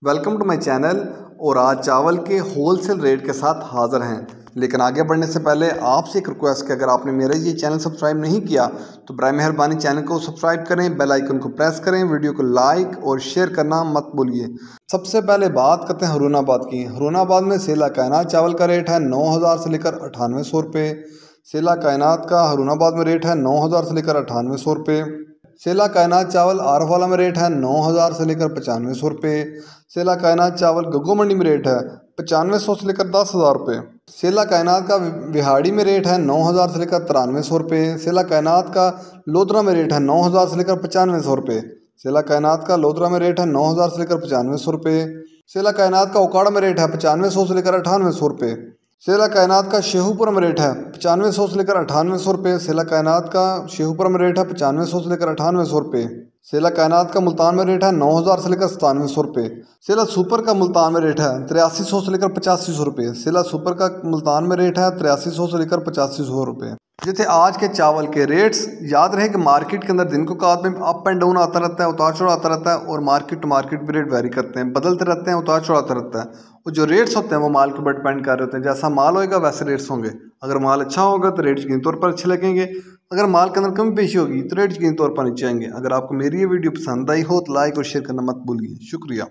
Welcome to my channel. और आज चावल के होलसेल रेट के साथ हाज़िर हैं। लेकिन आगे बढ़ने से पहले आपसे एक रिक्वेस्ट कि अगर आपने मेरा ये चैनल सब्सक्राइब नहीं किया तो बराए मेहरबानी चैनल को सब्सक्राइब करें, बेल आइकन को प्रेस करें, वीडियो को लाइक और शेयर करना मत भूलिए। सबसे पहले बात करते हैं हरूनाबाद की। हरूनाबाद में सेला कायनात चावल का रेट है 9,000 से लेकर 9800 रुपये। सेला कायनात का हरूनाबाद में रेट है 9,000 से लेकर 9800 रुपये। सेला कायनात चावल आरफवाला में रेट है 9,000 से लेकर 9500 रुपये। सेला कायनात चावल गग्गो मंडी में रेट है 9500 से लेकर 10,000 रुपये। सेला कायनात का विहाड़ी में रेट है 9,000 से लेकर 9300 रुपये। सेला कायनात का लोधरा में रेट है 9,000 से लेकर 9500 रुपये। सेला कायनात का लोधरा में रेट है 9,000 से लेकर 9500 रुपये। सेला कायनात का उकाड़ा में रेट है 9500 से लेकर 9800 रुपये। सेला कायनात का शेहूपुर में रेट है 9500 से लेकर 9800 रुपये। सेला कायनात का शेहूपुर में रेट है 9500 से लेकर 9800 रुपये। सेला कायनात का मुल्तान में रेट है 9,000 से लेकर 9700 रुपये। सेला सुपर का मुल्तान में रेट है 8300 से लेकर 8500 रुपये। सेला सुपर का मुल्तान में रेट है 8300 से लेकर 8500 रुपये। ये थे आज के चावल के रेट्स। याद रहे कि मार्केट के अंदर दिन को काल में अप एंड डाउन आता रहता है, उतार चढ़ाव आता रहता है और मार्केट टू मार्केट भी रेट वेरी करते हैं, बदलते रहते हैं, उतार चढ़ाव आता रहता है। और जो रेट्स होते हैं वो माल के ऊपर डिपेंड कर रहे होते हैं। जैसा माल होएगा वैसे रेट्स होंगे। अगर माल अच्छा होगा तो रेट यकीनी तौर पर अच्छे लगेंगे। अगर माल के अंदर कमी पेशी होगी तो रेट यकीनी तौर पर नीचे आएंगे। अगर आपको मेरी ये वीडियो पसंद आई हो तो लाइक और शेयर करना मत भूलिए। शुक्रिया।